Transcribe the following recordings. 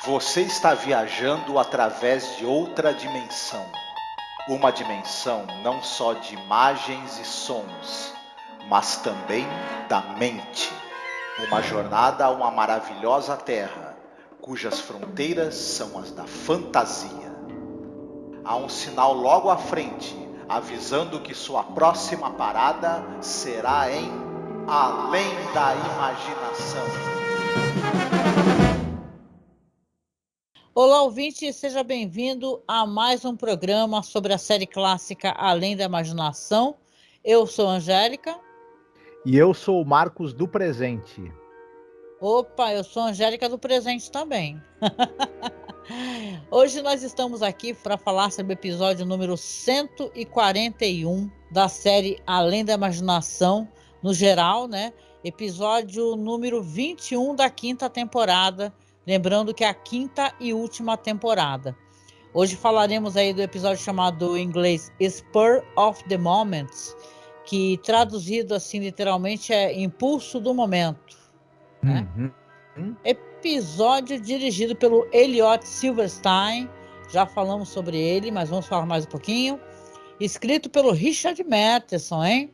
Você está viajando através de outra dimensão. Uma dimensão não só de imagens e sons, mas também da mente. Uma jornada a uma maravilhosa terra, cujas fronteiras são as da fantasia. Há um sinal logo à frente, avisando que sua próxima parada será em Além da Imaginação. Olá, ouvinte, seja bem-vindo a mais um programa sobre a série clássica Além da Imaginação. Eu sou a Angélica. E eu sou o Marcos do Presente. Opa, eu sou a Angélica do Presente também. Hoje nós estamos aqui para falar sobre o episódio número 141 da série Além da Imaginação, no geral, né? Episódio número 21 da quinta temporada. Lembrando que é a quinta e última temporada. Hoje falaremos aí do episódio chamado em inglês Spur of the Moment, que traduzido assim literalmente é Impulso do Momento, né? Episódio dirigido pelo Elliot Silverstein, já falamos sobre ele, mas vamos falar mais um pouquinho. Escrito pelo Richard Matheson, hein?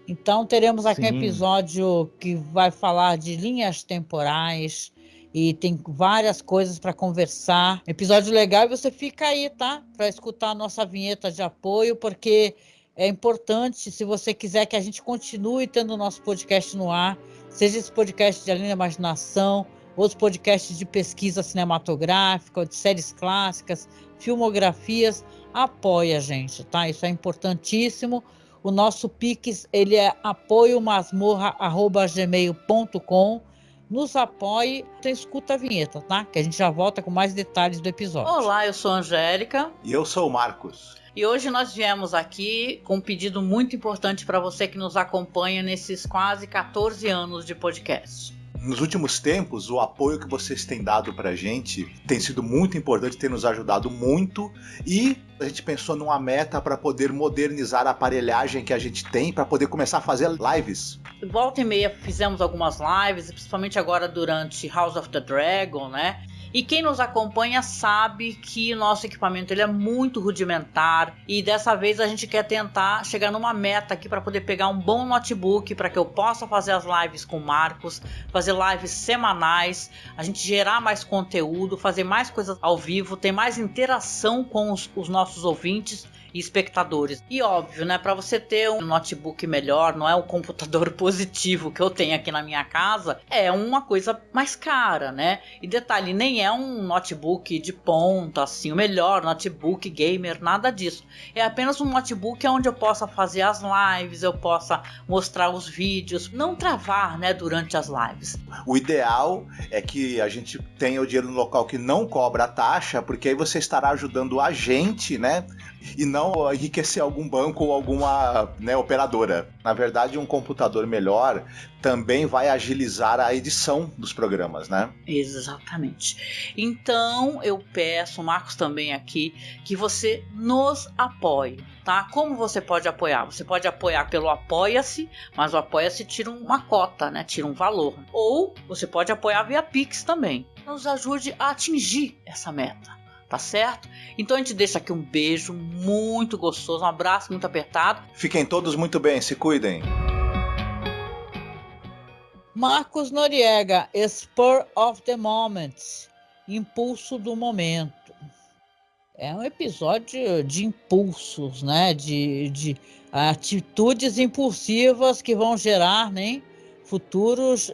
Então teremos aqui um episódio que vai falar de linhas temporais e tem várias coisas para conversar. Episódio legal, e você fica aí, tá? Para escutar a nossa vinheta de apoio, porque é importante, se você quiser que a gente continue tendo o nosso podcast no ar, seja esse podcast de Além da Imaginação, outros podcasts de pesquisa cinematográfica, de séries clássicas, filmografias, apoie a gente, tá? Isso é importantíssimo. O nosso Pix, ele é apoiomasmorra@gmail.com. Nos apoie, então escuta a vinheta, tá? Que a gente já volta com mais detalhes do episódio. Olá, eu sou a Angélica. E eu sou o Marcos. E hoje nós viemos aqui com um pedido muito importante para você que nos acompanha nesses quase 14 anos de podcast. Nos últimos tempos, o apoio que vocês têm dado pra gente tem sido muito importante, tem nos ajudado muito, e a gente pensou numa meta para poder modernizar a aparelhagem que a gente tem, para poder começar a fazer lives. Volta e meia fizemos algumas lives, principalmente agora durante House of the Dragon, né? E quem nos acompanha sabe que o nosso equipamento ele é muito rudimentar, e dessa vez a gente quer tentar chegar numa meta aqui para poder pegar um bom notebook para que eu possa fazer as lives com o Marcos, fazer lives semanais, a gente gerar mais conteúdo, fazer mais coisas ao vivo, ter mais interação com os nossos ouvintes e espectadores. E óbvio, né, para você ter um notebook melhor, não é um computador positivo que eu tenho aqui na minha casa, é uma coisa mais cara, né? E detalhe, nem é um notebook de ponta, assim, o melhor notebook gamer, nada disso. É apenas um notebook onde eu possa fazer as lives, eu possa mostrar os vídeos, não travar, né, durante as lives. O ideal é que a gente tenha o dinheiro no local que não cobra a taxa, porque aí você estará ajudando a gente, né? E não enriquecer algum banco ou alguma, né, operadora. Na verdade, um computador melhor também vai agilizar a edição dos programas, né? Exatamente. Então, eu peço, o Marcos também aqui, que você nos apoie, tá? Como você pode apoiar? Você pode apoiar pelo Apoia-se, mas o Apoia-se tira uma cota, né? Tira um valor. Ou você pode apoiar via Pix também. Nos ajude a atingir essa meta. Tá certo? Então a gente deixa aqui um beijo muito gostoso, um abraço muito apertado. Fiquem todos muito bem, se cuidem. Marcos Noriega, Spur of the Moment, Impulso do Momento. É um episódio de impulsos, né? De atitudes impulsivas que vão gerar, né, futuros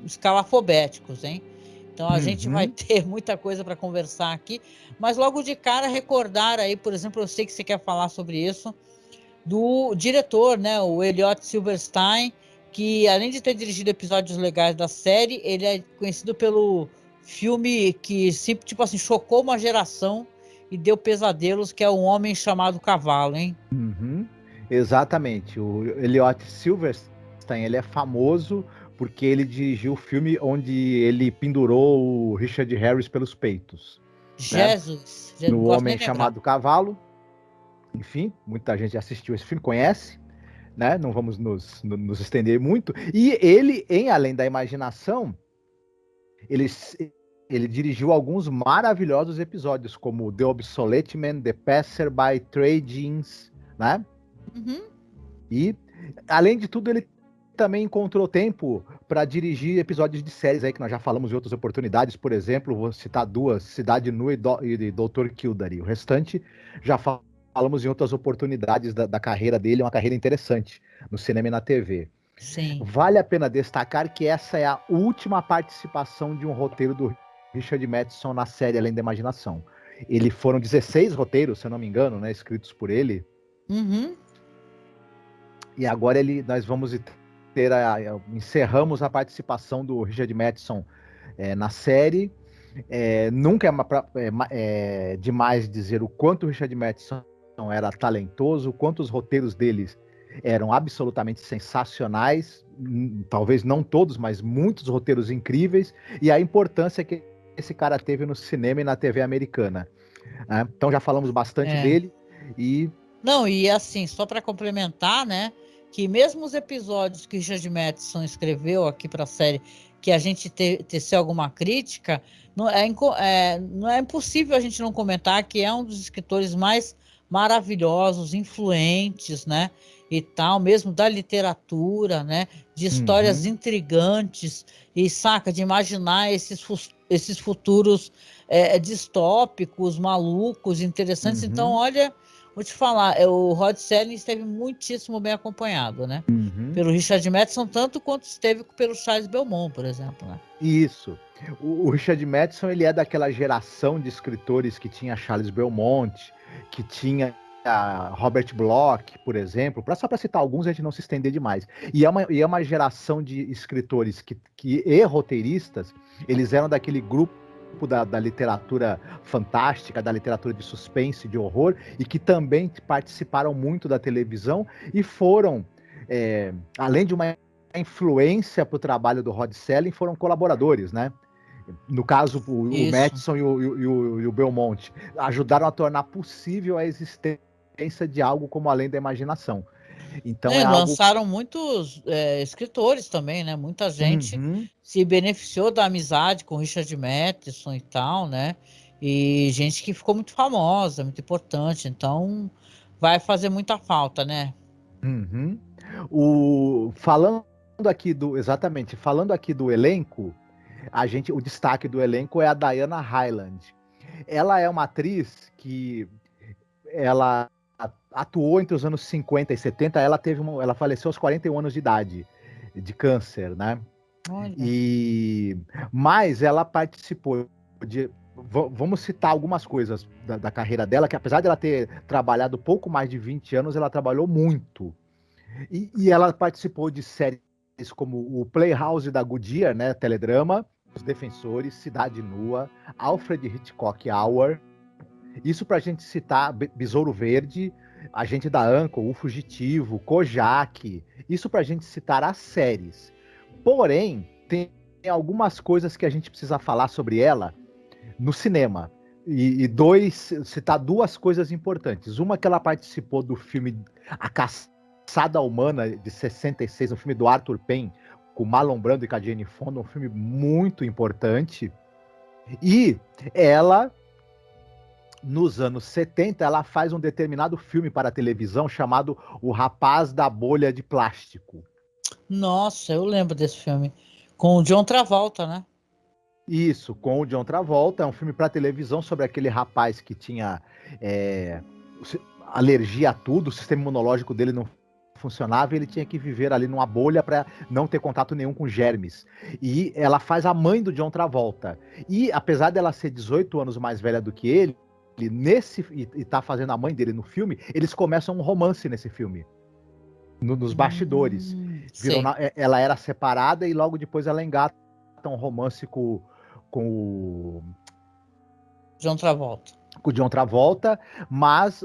escalafobéticos, hein? Então a gente vai ter muita coisa para conversar aqui, mas logo de cara recordar aí, por exemplo, eu sei que você quer falar sobre isso, do diretor, né, o Elliot Silverstein, que além de ter dirigido episódios legais da série, ele é conhecido pelo filme que sempre, tipo assim, chocou uma geração e deu pesadelos, que é Um Homem Chamado Cavalo, hein? Exatamente. O Elliot Silverstein, ele é famoso porque ele dirigiu o filme onde ele pendurou o Richard Harris pelos peitos. Jesus! Né? No Homem Chamado Cavalo. Enfim, muita gente assistiu esse filme, conhece, né? Não vamos nos estender muito. E ele, em Além da Imaginação, ele ele dirigiu alguns maravilhosos episódios, como The Obsolete Man, The Passerby, Trade Jeans, né? Uhum. E, além de tudo, ele também encontrou tempo para dirigir episódios de séries aí, que nós já falamos em outras oportunidades. Por exemplo, vou citar duas, Cidade Nua e Dr. Kildare. O restante já falamos em outras oportunidades da carreira dele, uma carreira interessante no cinema e na TV. Sim. Vale a pena destacar que essa é a última participação de um roteiro do Richard Matheson na série Além da Imaginação. Foram 16 roteiros, se eu não me engano, né, escritos por ele. Uhum. E agora nós vamos encerramos a participação do Richard Matheson na série. Nunca é demais dizer o quanto o Richard Matheson era talentoso, o quanto os roteiros deles eram absolutamente sensacionais, talvez não todos, mas muitos roteiros incríveis, e a importância que esse cara teve no cinema e na TV americana. Né? Então já falamos bastante dele. Não, e assim, só para complementar, né, que mesmo os episódios que o Richard Matheson escreveu aqui para a série, que a gente teceu alguma crítica, não é impossível a gente não comentar que é um dos escritores mais maravilhosos, influentes, né, e tal, mesmo da literatura, né, de histórias intrigantes, e saca, de imaginar esses futuros distópicos, malucos, interessantes. Então, olha, vou te falar, o Rod Serling esteve muitíssimo bem acompanhado, né? Pelo Richard Matheson, tanto quanto esteve pelo Charles Belmont, por exemplo, né? Isso. O Richard Matheson, ele é daquela geração de escritores que tinha Charles Belmont, que tinha Robert Bloch, por exemplo, só para citar alguns, a gente não se estender demais. E é uma geração de escritores e roteiristas, eles eram daquele grupo da literatura fantástica, da literatura de suspense, de horror, e que também participaram muito da televisão e foram, além de uma influência para o trabalho do Rod Serling, foram colaboradores, né? No caso, o Matheson e o Belmont ajudaram a tornar possível a existência de algo como Além da Imaginação. Então lançaram muitos escritores também, né? Muita gente se beneficiou da amizade com o Richard Matheson e tal, né? E gente que ficou muito famosa, muito importante. Então, vai fazer muita falta, né? Falando aqui do elenco, o destaque do elenco é a Diana Hyland. Ela é uma atriz que ela atuou entre os anos 50 e 70, ela faleceu aos 41 anos de idade de câncer, né? Olha. Mas ela participou de... Vamos citar algumas coisas da carreira dela, que apesar de ela ter trabalhado pouco mais de 20 anos, ela trabalhou muito. E ela participou de séries como o Playhouse da Goodyear, né? Teledrama, Os Defensores, Cidade Nua, Alfred Hitchcock Hour. Isso pra gente citar Besouro Verde, Agente da Uncle, O Fugitivo, Kojak. Isso pra gente citar as séries. Porém, tem algumas coisas que a gente precisa falar sobre ela no cinema. Citar duas coisas importantes. Uma que ela participou do filme A Caçada Humana, de 66, um filme do Arthur Penn, com Marlon Brando e com a Jane Fonda, um filme muito importante. E ela, nos anos 70, ela faz um determinado filme para a televisão chamado O Rapaz da Bolha de Plástico. Nossa, eu lembro desse filme. Com o John Travolta, né? Isso, com o John Travolta. É um filme para televisão sobre aquele rapaz que tinha alergia a tudo, o sistema imunológico dele não funcionava e ele tinha que viver ali numa bolha para não ter contato nenhum com germes. E ela faz a mãe do John Travolta. E apesar dela ser 18 anos mais velha do que ele, e tá fazendo a mãe dele no filme, eles começam um romance nesse filme. Nos bastidores. Ela era separada e logo depois ela engata um romance com o John Travolta. Com o John Travolta, mas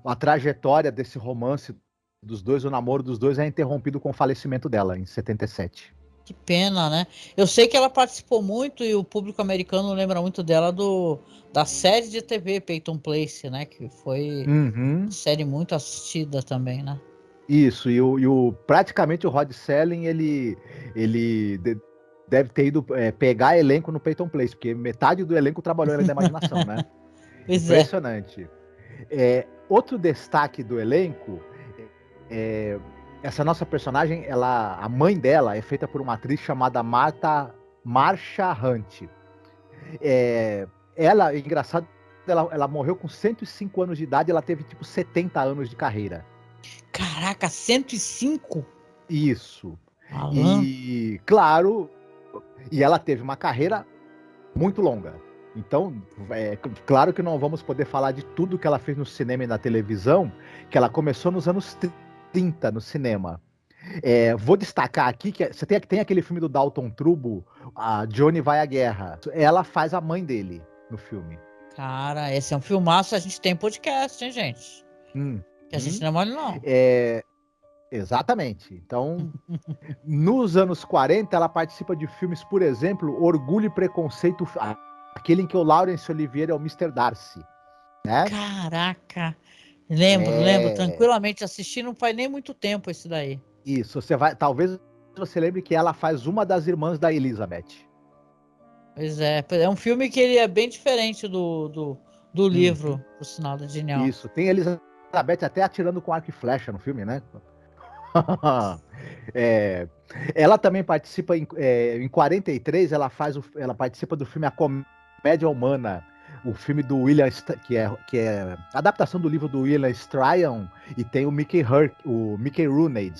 a trajetória desse romance dos dois, o namoro dos dois, é interrompido com o falecimento dela em 77. Que pena, né? Eu sei que ela participou muito e o público americano lembra muito dela da série de TV Peyton Place, né? Que foi uma série muito assistida também, né? Isso, praticamente o Rod Serling, ele deve ter ido pegar elenco no Peyton Place, porque metade do elenco trabalhou além da imaginação, né? Pois é. Impressionante. Outro destaque do elenco, essa nossa personagem, a mãe dela é feita por uma atriz chamada Marsha Hunt. Ela, engraçado, ela morreu com 105 anos de idade, ela teve tipo 70 anos de carreira. Caraca, 105? Isso. Malandro. E, claro, ela teve uma carreira muito longa. Então, claro que não vamos poder falar de tudo que ela fez no cinema e na televisão, que ela começou nos anos 30 no cinema. Vou destacar aqui que você tem aquele filme do Dalton Trumbo, a Johnny Vai à Guerra. Ela faz a mãe dele no filme. Cara, esse é um filmaço, a gente tem podcast, hein, gente? Que a gente não é mole, não. Exatamente. Então, nos anos 40, ela participa de filmes, por exemplo, Orgulho e Preconceito, aquele em que o Laurence Olivier é o Mr. Darcy, né? Caraca! Lembro, tranquilamente assisti, não faz nem muito tempo esse daí. Isso, talvez você lembre que ela faz uma das irmãs da Elizabeth. Pois é um filme que ele é bem diferente do livro, por sinal do genial. Isso, tem a Elizabeth até atirando com arco e flecha no filme, né? Ela também participa em 43, ela participa do filme A Comédia Humana, o filme do William, que é adaptação do livro do William Stryon, e tem o Mickey Rooney,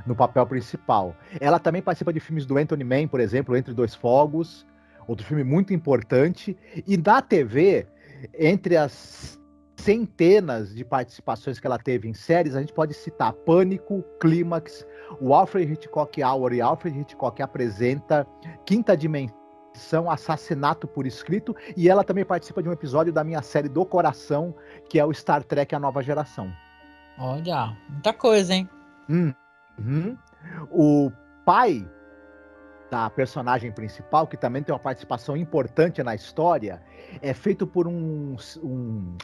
no papel principal. Ela também participa de filmes do Anthony Mann, por exemplo, Entre Dois Fogos, outro filme muito importante. E na TV, entre as centenas de participações que ela teve em séries, a gente pode citar Pânico, Clímax, o Alfred Hitchcock Hour e Alfred Hitchcock Apresenta, Quinta Dimensão, Assassinato por Escrito, e ela também participa de um episódio da minha série do coração, que é o Star Trek A Nova Geração. Olha, muita coisa, hein? O pai da personagem principal, que também tem uma participação importante na história, é feito por um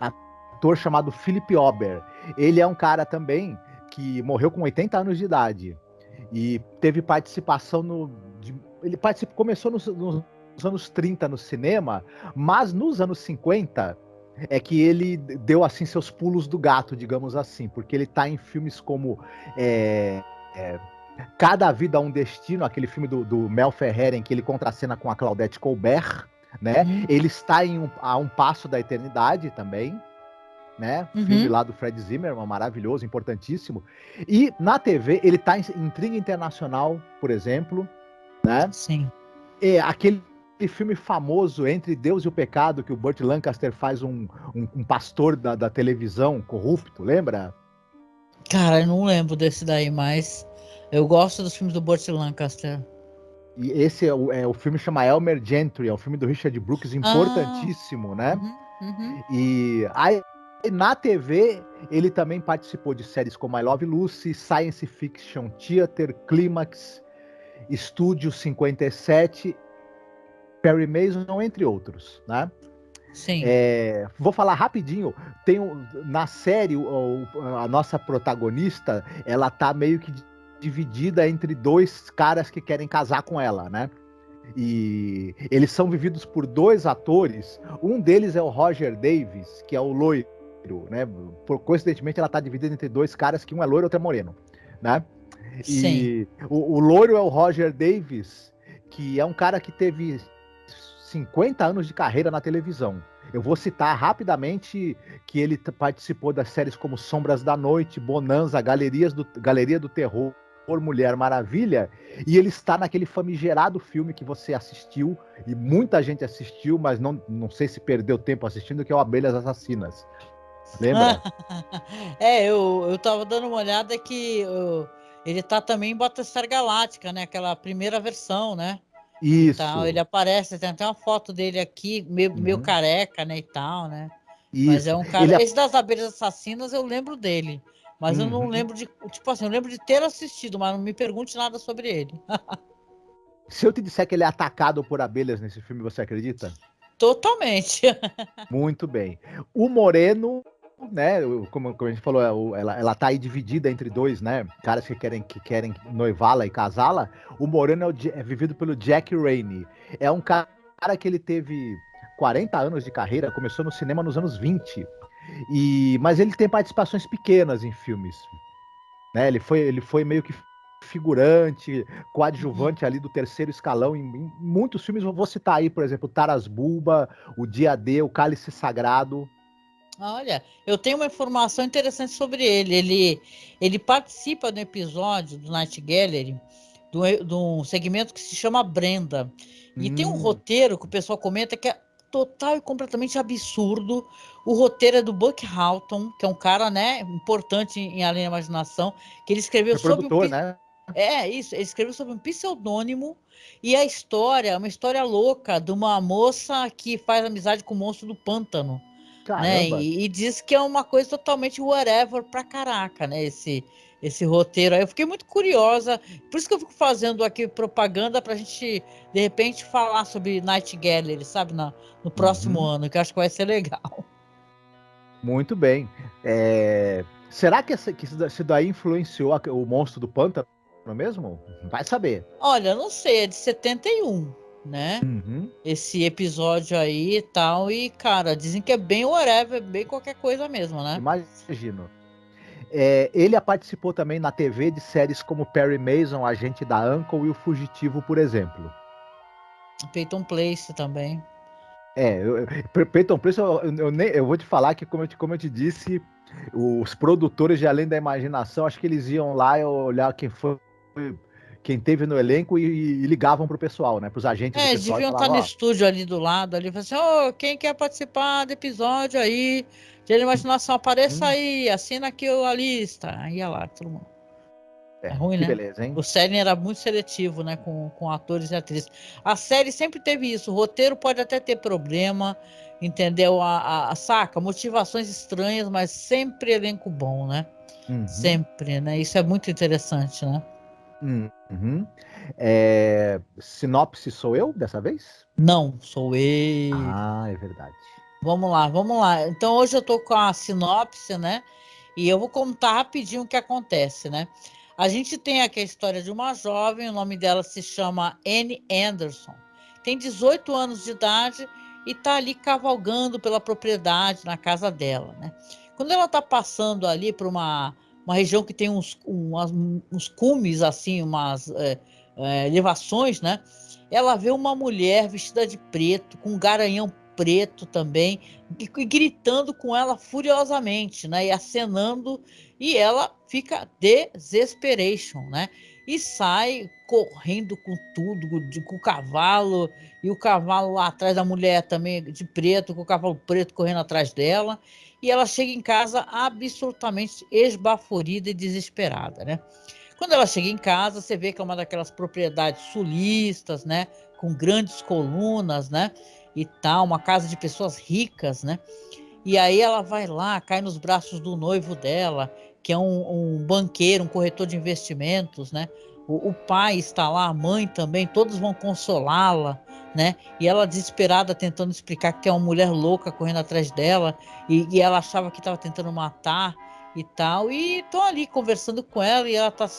ator chamado Philip Ober. Ele é um cara também que morreu com 80 anos de idade e teve participação começou nos anos 30 no cinema, mas nos anos 50 é que ele deu assim seus pulos do gato, digamos assim, porque ele tá em filmes como Cada Vida um Destino, aquele filme do Mel Ferrer em que ele contracena com a Claudette Colbert, né? Ele está A Um Passo da Eternidade também, né? Filme lá do Fred Zimmerman, maravilhoso, importantíssimo. E na TV ele está em Intriga Internacional, por exemplo, né? Sim. Aquele filme famoso Entre Deus e o Pecado, que o Burt Lancaster faz um pastor da televisão corrupto, lembra? Cara, eu não lembro desse daí, mas eu gosto dos filmes do Burt Lancaster. E esse o filme chama Elmer Gentry, é um filme do Richard Brooks, importantíssimo, né? E aí, na TV, ele também participou de séries como I Love Lucy, Science Fiction Theater, Clímax, Estúdio 57, Perry Mason, entre outros, né? Sim. Vou falar rapidinho. Na série, a nossa protagonista, ela tá meio que dividida entre dois caras que querem casar com ela, né? E eles são vividos por dois atores. Um deles é o Roger Davis, que é o loiro, né? Coincidentemente, ela tá dividida entre dois caras, que um é loiro e outro é moreno, né? Sim. E o loiro é o Roger Davis, que é um cara que teve 50 anos de carreira na televisão. Eu vou citar rapidamente que ele participou das séries como Sombras da Noite, Bonanza, Galeria do Terror, Mulher Maravilha, e ele está naquele famigerado filme que você assistiu, e muita gente assistiu, mas não sei se perdeu tempo assistindo, que é o Abelhas Assassinas. Lembra? Eu tava dando uma olhada que ele tá também em Battlestar Galactica, né? Aquela primeira versão, né? Isso. Então, ele aparece, tem até uma foto dele aqui, meio careca, né, e tal, né? Isso. Mas é um cara... Esse das Abelhas Assassinas eu lembro dele, mas eu não lembro de... Tipo assim, eu lembro de ter assistido, mas não me pergunte nada sobre ele. Se eu te disser que ele é atacado por abelhas nesse filme, você acredita? Totalmente. Muito bem. O moreno né? Como a gente falou, ela tá aí dividida entre dois, né? Caras que querem noivá-la e casá-la. O Moreno é vivido pelo Jack Rainey. É um cara que ele teve 40 anos de carreira, começou no cinema nos anos 20. Mas ele tem participações pequenas em filmes, né? Ele foi meio que figurante, Uhum. coadjuvante ali do terceiro escalão em muitos filmes. Eu vou citar aí, por exemplo, Taras Bulba, O Dia D, O Cálice Sagrado. Olha, eu tenho uma informação interessante sobre ele. Ele participa do episódio do Night Gallery, de um segmento que se chama Brenda. E tem um Hum, roteiro que o pessoal comenta que é total e completamente absurdo. O roteiro é do Buck Houghton, que é um cara, né, importante em Além da Imaginação, que ele escreveu foi sob um... produtor, né? É, isso, ele escreveu sob um pseudônimo. E a história é uma história louca de uma moça que faz amizade com o monstro do pântano, né? Caramba. E diz que é uma coisa totalmente whatever pra caraca, né? Esse roteiro aí. Eu fiquei muito curiosa, por isso que eu fico fazendo aqui propaganda pra gente, de repente, falar sobre Night Gallery, sabe? No próximo Uhum, ano, que eu acho que vai ser legal. muito bem. Será que isso daí influenciou o monstro do pântano mesmo? Vai saber. Olha, não sei, é de 71, né? Uhum, Esse episódio aí e tal. E, cara, dizem que é bem whatever, bem qualquer coisa mesmo, né? imagino. Ele participou também na TV de séries como Perry Mason, Agente da Uncle e O Fugitivo, por exemplo. Peyton Place também. Peyton Place, eu vou te falar que, como eu te disse, os produtores de Além da Imaginação, acho que eles iam lá e olhar quem teve no elenco e ligavam pro pessoal, né? Pros agentes do É, eles pessoal e deviam estar falavam, no ó, estúdio ali do lado, ali, falando assim, ô, quem quer participar do episódio aí de Imaginação, apareça hum, aí, assina aqui a lista. Aí ia lá, todo mundo. É ruim, que né? beleza, hein? O série era muito seletivo, né, com atores e atrizes. A série sempre teve isso, o roteiro pode até ter problema, entendeu? Saca, motivações estranhas, mas sempre elenco bom, né? Uhum, Sempre, né? Isso é muito interessante, né? uhum. Sinopse sou eu dessa vez? Não, sou eu. Ah, é verdade. Vamos lá, vamos lá. Então hoje eu tô com a sinopse, né? E eu vou contar rapidinho o que acontece, né? A gente tem aqui a história de uma jovem, o nome dela se chama Anne Anderson. Tem 18 anos de idade e tá ali cavalgando pela propriedade na casa dela, né? Quando ela tá passando ali por uma região que tem uns cumes, assim, umas elevações, né? Ela vê uma mulher vestida de preto, com um garanhão preto também, e gritando com ela furiosamente, né? E acenando, e ela fica desesperation, né? E sai correndo com tudo, com o cavalo, e o cavalo lá atrás da mulher também de preto, com o cavalo preto correndo atrás dela. E ela chega em casa absolutamente esbaforida e desesperada, né? Quando ela chega em casa, você vê que é uma daquelas propriedades sulistas, né? Com grandes colunas, né? E tal, uma casa de pessoas ricas, né? E aí ela vai lá, cai nos braços do noivo dela, que é um banqueiro, um corretor de investimentos, né? O pai está lá, a mãe também, todos vão consolá-la, né? E ela desesperada tentando explicar que é uma mulher louca correndo atrás dela e ela achava que estava tentando matar e tal. E estão ali conversando com ela e ela está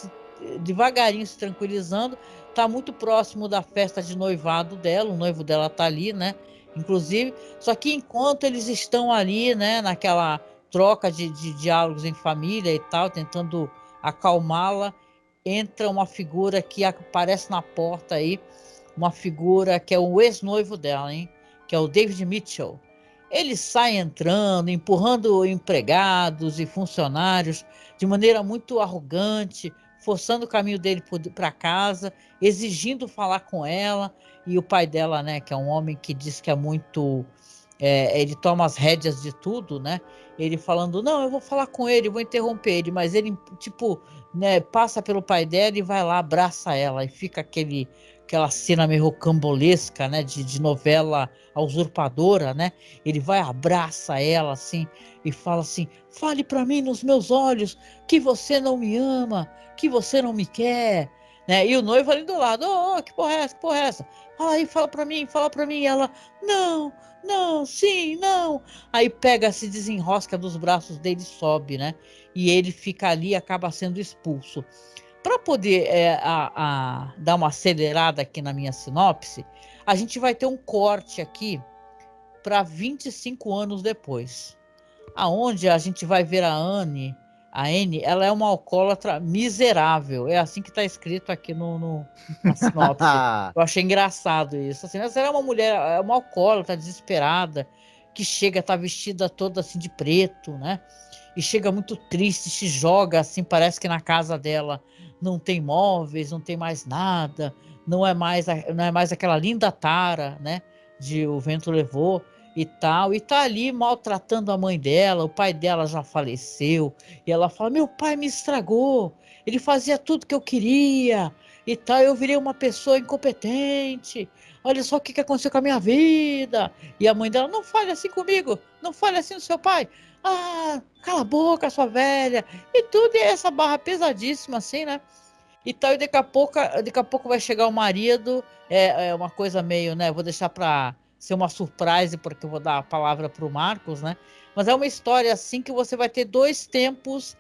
devagarinho se tranquilizando. Está muito próximo da festa de noivado dela, o noivo dela está ali, né? Inclusive, só que enquanto eles estão ali, né, naquela troca de diálogos em família e tal, tentando acalmá-la, entra uma figura que aparece na porta aí, uma figura que é o ex-noivo dela, hein? Que é o David Mitchell. Ele sai entrando, empurrando empregados e funcionários de maneira muito arrogante, forçando o caminho dele para casa, exigindo falar com ela. E o pai dela, né, que é um homem que diz que é muito. Ele toma as rédeas de tudo, né? Ele falando, não, eu vou falar com ele, vou interromper ele, mas ele, tipo, né, passa pelo pai dela e vai lá, abraça ela, e fica aquela cena meio rocambolesca, né, de novela A Usurpadora, né? Ele vai, abraça ela, assim, e fala assim, fale para mim nos meus olhos que você não me ama, que você não me quer, né? E o noivo ali do lado, que porra é essa, que porra é essa? Aí fala pra mim, e ela, não, não, sim, não. Aí pega, se desenrosca dos braços dele e sobe, né? E ele fica ali e acaba sendo expulso. Para poder dar uma acelerada aqui na minha sinopse, a gente vai ter um corte aqui para 25 anos depois, aonde a gente vai ver a Anne. A Anne, ela é uma alcoólatra miserável. É assim que está escrito aqui na sinopse. Eu achei engraçado isso. Assim, mas ela é uma mulher, é uma alcoólatra desesperada, que chega, tá vestida toda assim de preto, né? E chega muito triste, se joga assim, parece que na casa dela não tem móveis, não tem mais nada, não é mais aquela linda tara, né? De O Vento Levou e tal, e tá ali maltratando a mãe dela, o pai dela já faleceu, e ela fala, meu pai me estragou, ele fazia tudo que eu queria, e tal, eu virei uma pessoa incompetente, olha só o que aconteceu com a minha vida, e a mãe dela, não fale assim comigo, não fale assim do seu pai, cala a boca, sua velha, e tudo, e essa barra pesadíssima assim, né, e tal, e daqui a pouco vai chegar o marido, é uma coisa meio, né, vou deixar para ser uma surpresa, porque eu vou dar a palavra para o Marcos, né, mas é uma história assim que você vai ter dois tempos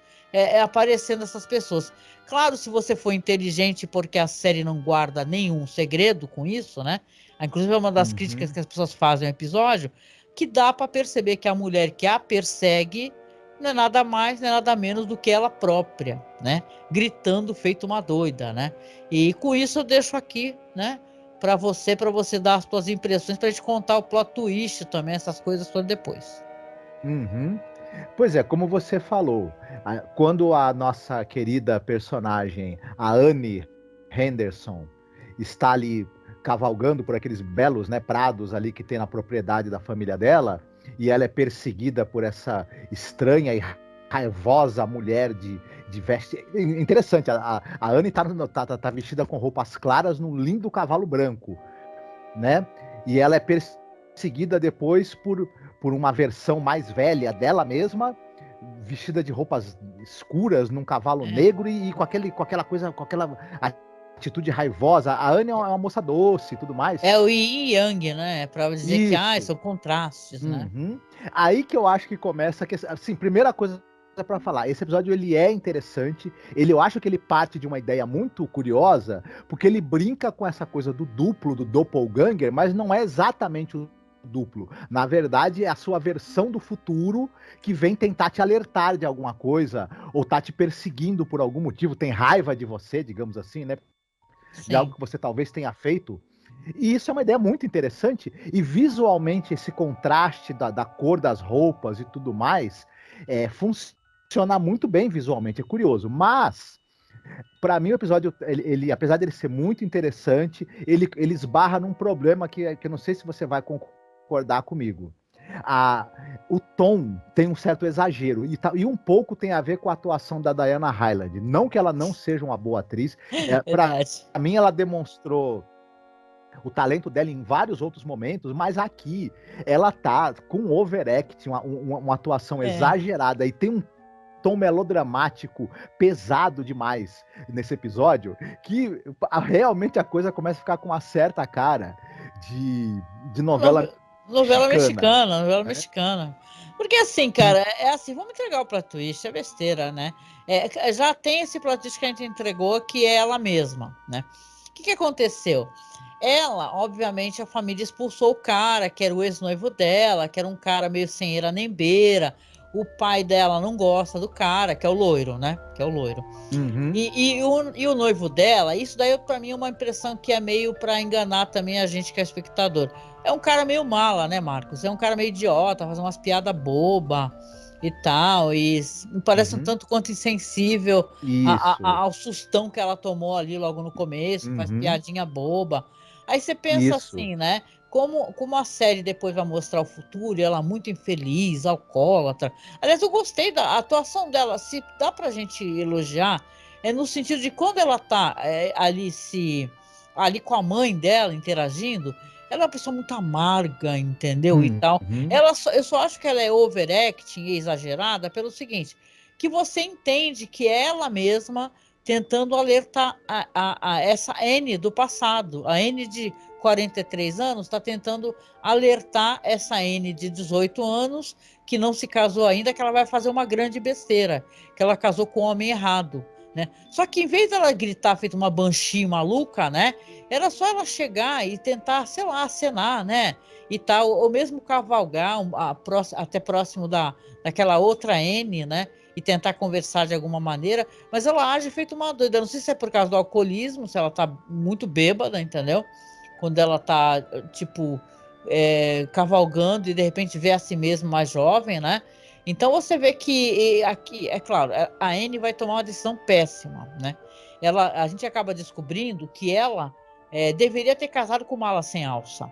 aparecendo essas pessoas. Claro, se você for inteligente, porque a série não guarda nenhum segredo com isso, né, inclusive é uma das críticas que as pessoas fazem ao episódio, que dá para perceber que a mulher que a persegue não é nada mais, não é nada menos do que ela própria, né? Gritando feito uma doida, né? E com isso eu deixo aqui, né? Para você dar as suas impressões, para a gente contar o plot twist também, essas coisas todas depois. Uhum. Pois é, como você falou, quando a nossa querida personagem, a Anne Henderson, está ali cavalgando por aqueles belos, né, prados ali que tem na propriedade da família dela, e ela é perseguida por essa estranha e raivosa mulher de veste. Interessante, a Anne tá vestida com roupas claras num lindo cavalo branco, né? E ela é perseguida depois por uma versão mais velha dela mesma, vestida de roupas escuras, num cavalo negro e com aquela coisa, com aquela atitude raivosa. A Anne é uma moça doce e tudo mais. É o yin e yang, né? Para dizer que Isso. são contrastes, né? Aí que eu acho que começa, assim, primeira coisa para falar, esse episódio ele é interessante, eu acho que ele parte de uma ideia muito curiosa, porque ele brinca com essa coisa do duplo, do doppelganger, mas não é exatamente o duplo. Na verdade, é a sua versão do futuro que vem tentar te alertar de alguma coisa, ou tá te perseguindo por algum motivo, tem raiva de você, digamos assim, né? Sim. De algo que você talvez tenha feito. E isso é uma ideia muito interessante. E visualmente, esse contraste da cor das roupas e tudo mais funciona muito bem visualmente. É curioso. Mas, para mim, o episódio, ele, apesar dele ser muito interessante, ele esbarra num problema que eu não sei se você vai concordar comigo. O tom tem um certo exagero e um pouco tem a ver com a atuação da Diana Hyland. Não que ela não seja uma boa atriz, para mim ela demonstrou o talento dela em vários outros momentos, mas aqui ela tá com overacting, uma atuação exagerada, e tem um tom melodramático pesado demais nesse episódio, que realmente a coisa começa a ficar com uma certa cara de novela mexicana. Porque assim, cara, assim, vamos entregar o plot twist, é besteira, né? Já tem esse plot twist que a gente entregou, que é ela mesma, né? O que aconteceu? Ela, obviamente, a família expulsou o cara, que era o ex-noivo dela, que era um cara meio sem eira nem beira. O pai dela não gosta do cara, que é o loiro, né? Que é o loiro. Uhum. E o noivo dela, isso daí pra mim é uma impressão que é meio pra enganar também a gente que é espectador. É um cara meio mala, né, Marcos? É um cara meio idiota, faz umas piadas boba e tal, e me parece um tanto quanto insensível ao sustão que ela tomou ali logo no começo, faz piadinha boba. Aí você pensa assim, né? Como a série depois vai mostrar o futuro, e ela muito infeliz, alcoólatra. Aliás, eu gostei da atuação dela. Se dá pra gente elogiar, no sentido de quando ela tá ali com a mãe dela interagindo, ela é uma pessoa muito amarga, entendeu? E tal. Eu só acho que ela é overacting e exagerada pelo seguinte, que você entende que ela mesma tentando alertar a essa N do passado. A N de 43 anos está tentando alertar essa N de 18 anos, que não se casou ainda, que ela vai fazer uma grande besteira, que ela casou com o homem errado. Né? Só que em vez dela gritar feito uma banshee maluca, né? Era só ela chegar e tentar, sei lá, acenar, né? E tal, ou mesmo cavalgar até próximo daquela outra N, né? E tentar conversar de alguma maneira, mas ela age feito uma doida. Não sei se é por causa do alcoolismo, se ela tá muito bêbada, entendeu? Quando ela tá, tipo, cavalgando e de repente vê a si mesma mais jovem, né? Então você vê que aqui, é claro, a Anne vai tomar uma decisão péssima, né? A gente acaba descobrindo que ela deveria ter casado com Mala Sem Alça,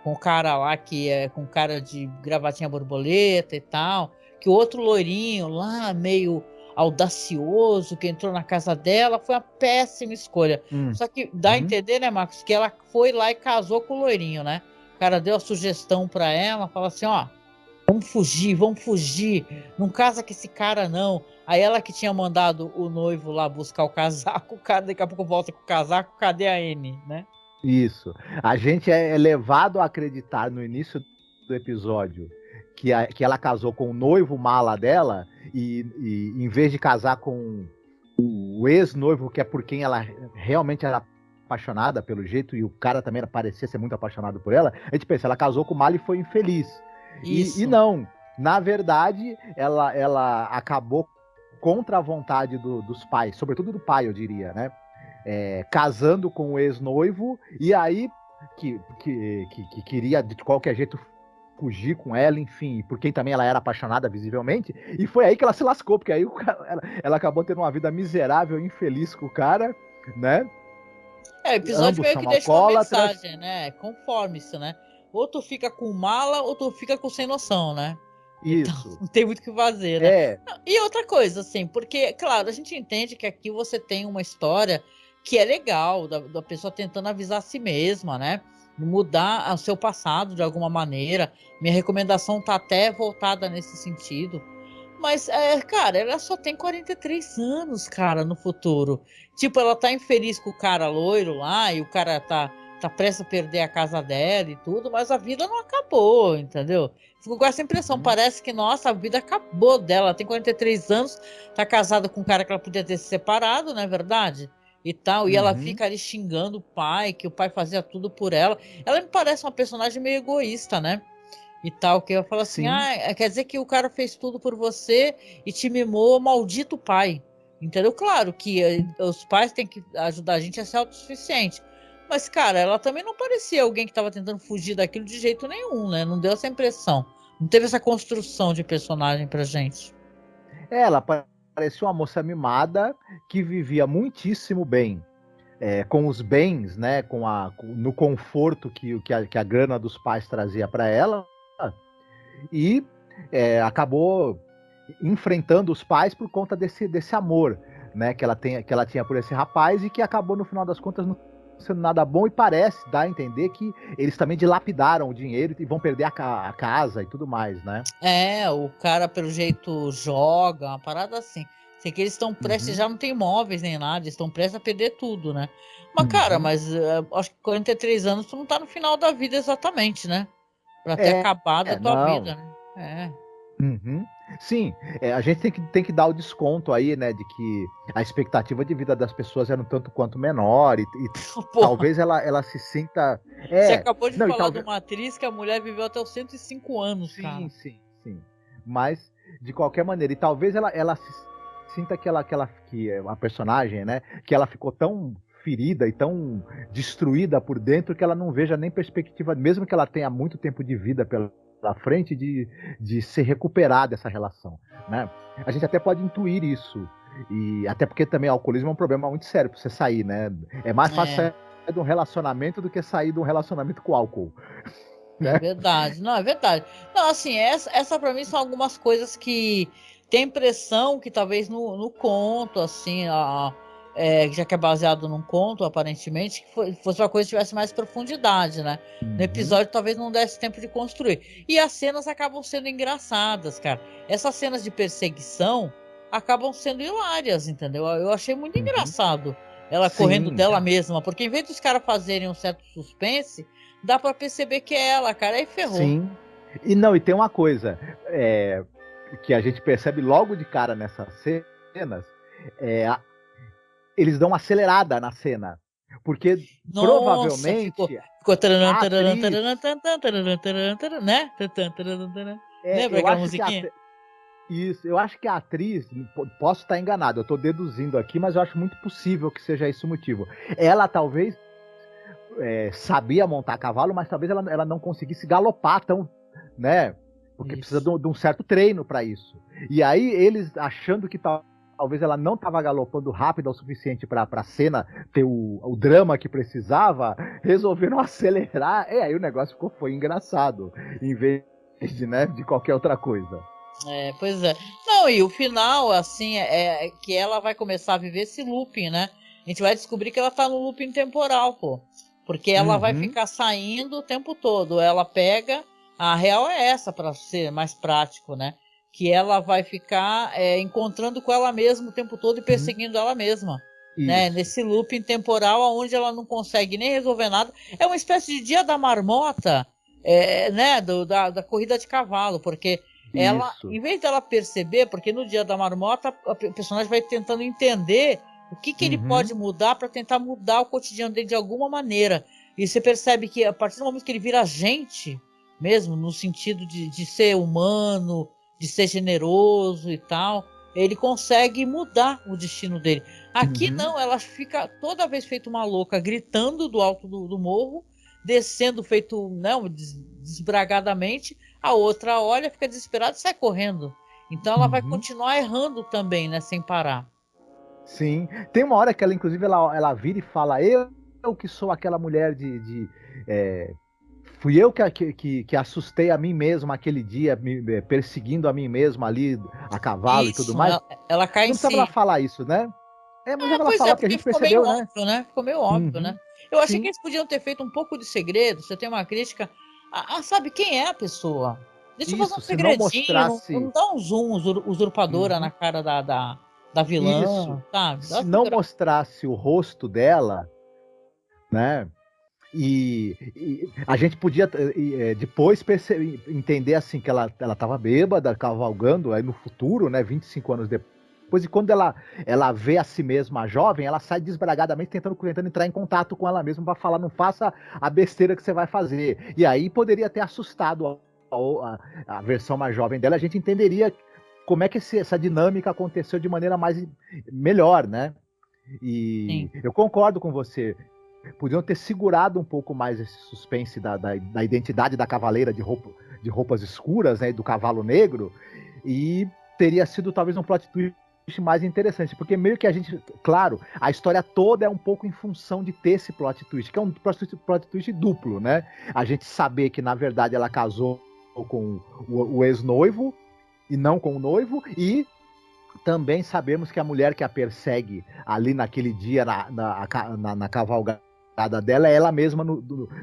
com o cara lá que é com cara de gravatinha borboleta e tal, que o outro loirinho lá, meio audacioso, que entrou na casa dela, foi uma péssima escolha. Só que dá a entender, né, Marcos, que ela foi lá e casou com o loirinho, né? O cara deu a sugestão para ela, fala assim, ó, vamos fugir, não casa com esse cara não. Aí ela que tinha mandado o noivo lá buscar o casaco, o cara daqui a pouco volta com o casaco, cadê a N, né? Isso. A gente é levado a acreditar no início do episódio que ela casou com o noivo mala dela e em vez de casar com o ex-noivo, que é por quem ela realmente era apaixonada pelo jeito, e o cara também parecia ser muito apaixonado por ela, a gente pensa, ela casou com o mala e foi infeliz. E não. Na verdade, ela acabou contra a vontade dos pais, sobretudo do pai, eu diria, né? Casando com o ex-noivo, e aí que queria de qualquer jeito fugir com ela, enfim, por quem também ela era apaixonada visivelmente, e foi aí que ela se lascou, porque aí ela acabou tendo uma vida miserável e infeliz com o cara, né? O episódio Ambos meio são que deixa uma alcoólatras. mensagem, né? Conforme-se, né? Ou tu fica com mala, ou tu fica com sem noção, né? Então, Isso. não tem muito o que fazer, né? E outra coisa, assim, porque, claro, a gente entende que aqui você tem uma história que é legal, da pessoa tentando avisar a si mesma, né? Mudar o seu passado de alguma maneira. Minha recomendação tá até voltada nesse sentido. Mas, cara, ela só tem 43 anos, cara, no futuro. Tipo, ela tá infeliz com o cara loiro lá, e o cara tá prestes a perder a casa dela e tudo, mas a vida não acabou, entendeu? Fico com essa impressão, parece que, nossa, a vida acabou dela. Ela tem 43 anos, tá casada com um cara que ela podia ter se separado, não é verdade? E tal, e ela fica ali xingando o pai, que o pai fazia tudo por ela. Ela me parece uma personagem meio egoísta, né? E tal, que eu falo assim, quer dizer que o cara fez tudo por você e te mimou, maldito pai. Entendeu? Claro que os pais têm que ajudar a gente a ser autossuficiente. Mas, cara, ela também não parecia alguém que estava tentando fugir daquilo de jeito nenhum, né? Não deu essa impressão. Não teve essa construção de personagem pra gente. Ela parecia uma moça mimada que vivia muitíssimo bem. Com os bens, né, no conforto que a grana dos pais trazia para ela, e acabou enfrentando os pais por conta desse amor, né, que ela tinha por esse rapaz, e que acabou, no final das contas, não sendo nada bom, e parece dar a entender que eles também dilapidaram o dinheiro e vão perder a casa e tudo mais, né? O cara, pelo jeito, joga, uma parada assim. Sei que eles estão prestes, já não tem imóveis nem nada, eles estão prestes a perder tudo, né? Mas, cara, acho que 43 anos tu não tá no final da vida exatamente, né? Pra ter acabado a tua vida, né? Sim, a gente tem que dar o desconto aí, né, de que a expectativa de vida das pessoas era um tanto quanto menor, e talvez ela se sinta... Você acabou de falar talvez... de uma atriz que a mulher viveu até os 105 anos, cara. Sim. Mas, de qualquer maneira, e talvez ela se sinta que a personagem, né, que ela ficou tão ferida e tão destruída por dentro que ela não veja nem perspectiva, mesmo que ela tenha muito tempo de vida pela frente, de se recuperar dessa relação, né? A gente até pode intuir isso, e até porque também o alcoolismo é um problema muito sério para você sair, né? É mais fácil sair de um relacionamento do que sair de um relacionamento com álcool. Né? É verdade, não, é verdade. Não, assim, essa para mim são algumas coisas que tem impressão que talvez no conto, assim, já que é baseado num conto, aparentemente, que fosse uma coisa que tivesse mais profundidade, né? No episódio talvez não desse tempo de construir. E as cenas acabam sendo engraçadas, cara. Essas cenas de perseguição, acabam sendo hilárias, entendeu? Eu achei muito Uhum. engraçado ela Sim. correndo dela mesma, porque em vez dos caras fazerem um certo suspense, dá pra perceber que é ela, cara, aí ferrou. Sim. E tem uma coisa que a gente percebe logo de cara nessas cenas, eles dão uma acelerada na cena, porque Nossa, ficou provavelmente a taranã, atriz, taranã, taranã, taranã, taranã, né? Taranã, taranã, taranã. Lembra eu aquela acho que musiquinha? isso, eu acho que a atriz, posso estar enganado, eu estou deduzindo aqui, mas eu acho muito possível que seja esse o motivo. Ela talvez sabia montar cavalo, mas talvez ela não conseguisse galopar tão, né? Porque precisa de um certo treino para isso. E aí eles achando que talvez ela não estava galopando rápido o suficiente para a cena ter o drama que precisava, resolveram acelerar. Aí o negócio foi engraçado, em vez de qualquer outra coisa. Pois é. Não, e o final, assim, é que ela vai começar a viver esse looping, né? A gente vai descobrir que ela tá no looping temporal, pô. Porque ela vai ficar saindo o tempo todo. Ela pega. A real é essa, para ser mais prático, né? Que ela vai ficar encontrando com ela mesma o tempo todo e perseguindo ela mesma. Né? Nesse looping temporal, onde ela não consegue nem resolver nada. É uma espécie de dia da marmota, né? Da corrida de cavalo, porque. Ela, em vez dela perceber, porque no dia da marmota o personagem vai tentando entender o que ele pode mudar para tentar mudar o cotidiano dele de alguma maneira. E você percebe que a partir do momento que ele vira gente, mesmo no sentido de ser humano, de ser generoso e tal, ele consegue mudar o destino dele. Aqui não, ela fica toda vez feito uma louca, gritando do alto do morro, descendo feito não, desbragadamente. A outra olha, fica desesperada e sai correndo. Então ela vai continuar errando também, né? Sem parar. Sim. Tem uma hora que ela, inclusive, ela vira e fala: eu que sou aquela mulher fui eu que assustei a mim mesma aquele dia, perseguindo a mim mesma ali, a cavalo e tudo Isso, mais. ela cai Não em precisava ela si. falar isso, né? Mas precisava ela Pois é, falar, porque a porque gente ficou meio percebeu, né? óbvio, né? Ficou meio óbvio, né? Eu achei que Sim. eles podiam ter feito um pouco de segredo. Você tem uma crítica. Sabe quem é a pessoa? Deixa eu fazer um Isso, se não segredinho. mostrasse. Não dá um zoom usurpadora na cara da Isso. vilã, sabe? Dá Se uma não mostrasse o rosto dela, né? E a gente podia depois entender assim que ela estava bêbada, cavalgando aí no futuro, né, 25 anos depois, e quando ela vê a si mesma jovem, ela sai desbragadamente tentando entrar em contato com ela mesma para falar: não faça a besteira que você vai fazer. E aí poderia ter assustado a versão mais jovem dela, a gente entenderia como é que essa dinâmica aconteceu de maneira melhor, né? E Sim. eu concordo com você. Podiam ter segurado um pouco mais esse suspense da identidade da cavaleira de roupas escuras, né, e do cavalo negro, e teria sido talvez um plot twist mais interessante, porque meio que a gente, claro, a história toda é um pouco em função de ter esse plot twist, que é um plot twist duplo, né? A gente saber que na verdade ela casou com o ex-noivo e não com o noivo, e também sabemos que a mulher que a persegue ali naquele dia na cavalgada dela é ela mesma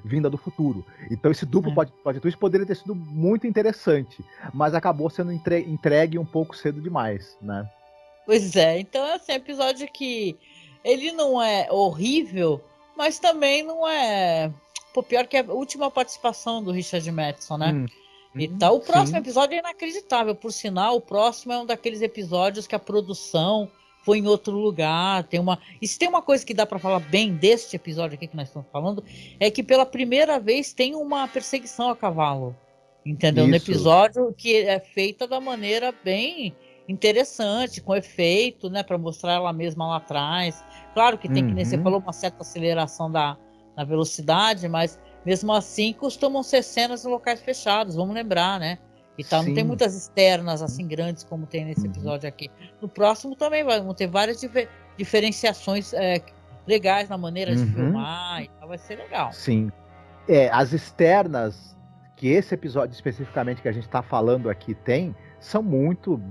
vinda do futuro. Então esse duplo plot twist poderia ter sido muito interessante, mas acabou sendo entregue um pouco cedo demais, né? Pois é, então é assim, um episódio que ele não é horrível, mas também não é. Pô, pior que a última participação do Richard Madison, né? E tal. O próximo Sim. episódio é inacreditável, por sinal, o próximo é um daqueles episódios que a produção foi em outro lugar. E se tem uma coisa que dá para falar bem deste episódio aqui que nós estamos falando, é que pela primeira vez tem uma perseguição a cavalo. Entendeu? No Isso. episódio que é feita da maneira bem interessante, com efeito, né, para mostrar ela mesma lá atrás. Claro que tem que, nem você falou, uma certa aceleração da velocidade, mas mesmo assim costumam ser cenas em locais fechados, vamos lembrar, né? E tal, não tem muitas externas assim grandes como tem nesse episódio aqui. No próximo também vão ter várias diferenciações legais na maneira de filmar e tal, vai ser legal. Sim. As externas que esse episódio especificamente que a gente está falando aqui tem, são muito,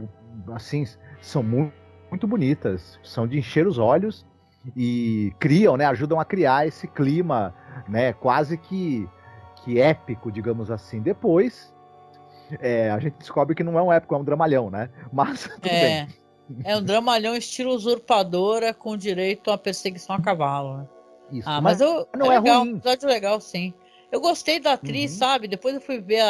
assim, são muito bonitas, são de encher os olhos e criam, né, ajudam a criar esse clima, né, quase que épico, digamos assim. Depois, a gente descobre que não é um épico, é um dramalhão, né? Mas tudo bem. É um dramalhão estilo Usurpadora com direito à perseguição a cavalo, né? Isso, Ah, mas é não é legal, um ruim. episódio legal, sim. Eu gostei da atriz, Uhum. sabe? Depois eu fui ver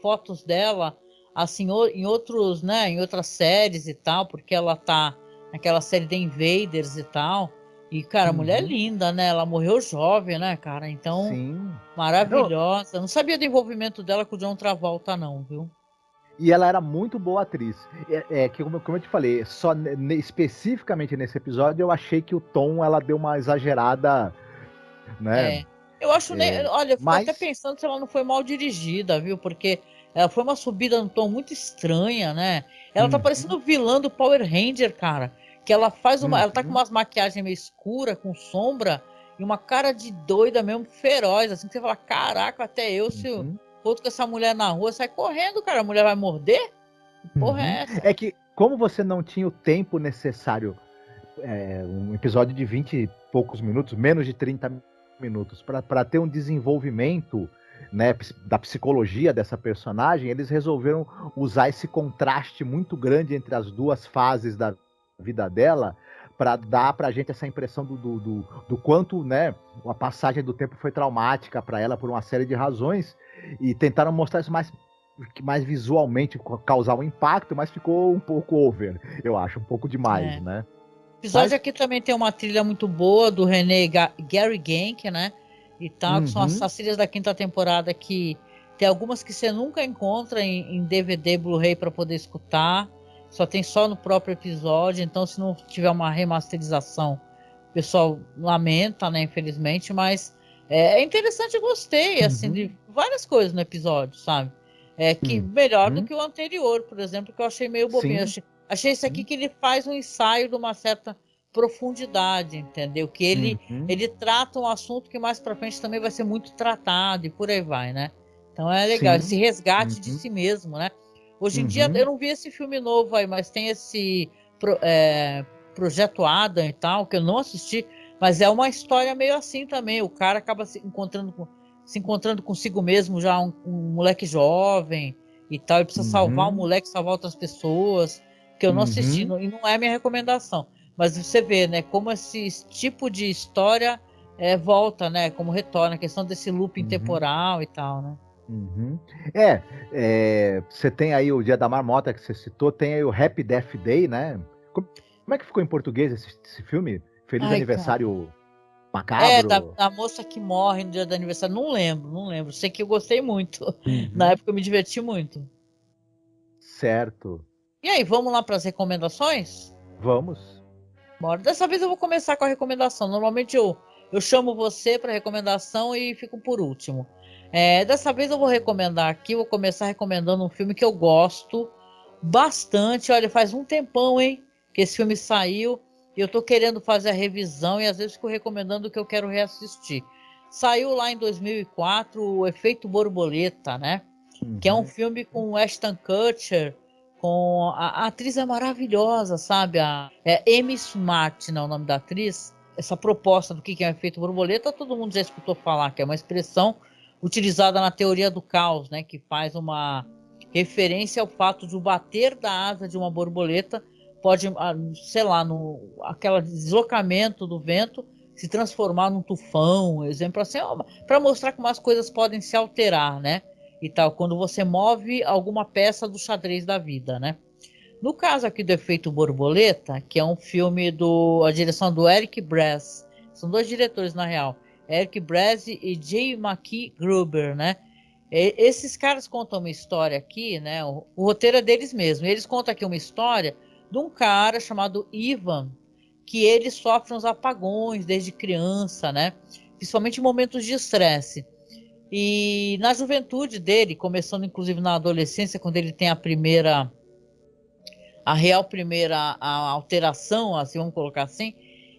fotos dela, assim, em outros, né, em outras séries e tal, porque ela tá naquela série The Invaders e tal. E, cara, a mulher é Uhum. linda, né? Ela morreu jovem, né, cara? Então, Sim. Não, maravilhosa. Não sabia do envolvimento dela com o John Travolta, não, viu? e ela era muito boa atriz. Que como eu te falei, só especificamente nesse episódio eu achei que o tom ela deu uma exagerada, né? É. Eu acho, né? Olha, eu fico até Mas pensando se ela não foi mal dirigida, viu? Porque ela foi uma subida no tom muito estranha, né? Ela tá uhum, parecendo o vilã do Power Ranger, cara. Que ela faz uma. Ela tá com uhum, umas maquiagens meio escura, com sombra, e uma cara de doida mesmo, feroz, assim, que você fala, caraca, até eu, se eu uhum, outro com essa mulher na rua, sai correndo, cara. A mulher vai morder? Que porra uhum. é essa? É que como você não tinha o tempo necessário, um episódio de 20 e poucos minutos, menos de 30 minutos, para ter um desenvolvimento, né, da psicologia dessa personagem, eles resolveram usar esse contraste muito grande entre as duas fases da vida dela, para dar para a gente essa impressão do quanto, né, a passagem do tempo foi traumática para ela por uma série de razões, e tentaram mostrar isso mais visualmente, causar um impacto, mas ficou um pouco over, eu acho, um pouco demais, É. né? O episódio Mas aqui também tem uma trilha muito boa do René Gary Genk, né? E tal, que são uhum, as trilhas da quinta temporada que tem algumas que você nunca encontra em DVD, Blu-ray para poder escutar. Só tem só no próprio episódio. Então, se não tiver uma remasterização, o pessoal lamenta, né? Infelizmente, mas é interessante, eu gostei, assim, uhum, de várias coisas no episódio, sabe? É que melhor do uhum, que o anterior, por exemplo, que eu achei meio bobinho. sim, Achei esse aqui uhum, que ele faz um ensaio de uma certa profundidade, entendeu? Que uhum, ele trata um assunto que mais para frente também vai ser muito tratado e por aí vai, né? Então é legal esse sim, resgate de uhum, si mesmo, né? Hoje em dia eu uhum, não vi esse filme novo aí, mas tem esse Projeto Adam e tal que eu não assisti, mas é uma história meio assim também. O cara acaba se encontrando consigo mesmo já um moleque jovem e tal, ele precisa salvar o uhum, moleque, salvar outras pessoas, que eu não assisti uhum, e não é minha recomendação. Mas você vê, né, como esse tipo de história volta, né, como retorna, a questão desse looping uhum, temporal e tal, né? uhum. Você tem aí o Dia da Marmota que você citou, tem aí o Happy Death Day, né? Como é que ficou em português esse filme? Feliz Ai, cara. Aniversário Da, Macabro? da moça que morre no dia do aniversário. Não lembro, não lembro. Sei que eu gostei muito. Na Uhum, época eu me diverti muito. certo. E aí, vamos lá para as recomendações? Vamos. Bora. Dessa vez eu vou começar com a recomendação. Normalmente eu chamo você para recomendação e fico por último. Dessa vez eu vou recomendar aqui, vou começar recomendando um filme que eu gosto bastante. Olha, faz um tempão, hein, que esse filme saiu e eu tô querendo fazer a revisão e às vezes fico recomendando o que eu quero reassistir. Saiu lá em 2004 o Efeito Borboleta, né? Que é um Uhum, filme com o Ashton Kutcher, com a atriz é maravilhosa, sabe? Amy Smart, não é o nome da atriz. Essa proposta do que é o efeito borboleta, todo mundo já escutou falar, que é uma expressão utilizada na teoria do caos, né? Que faz uma referência ao fato de o bater da asa de uma borboleta pode, sei lá, no aquele deslocamento do vento se transformar num tufão, exemplo assim, para mostrar como as coisas podem se alterar, né? E tal, quando você move alguma peça do xadrez da vida, né? No caso aqui do Efeito Borboleta, que é um filme a direção do Eric Brass, são dois diretores na real, Eric Brass e J. McKee Gruber, né? Esses caras contam uma história aqui, né? O roteiro é deles mesmos. Eles contam aqui uma história de um cara chamado Ivan, que ele sofre uns apagões desde criança, né? Principalmente em momentos de estresse. E na juventude dele, começando inclusive na adolescência, quando ele tem a real primeira a alteração, assim, vamos colocar assim,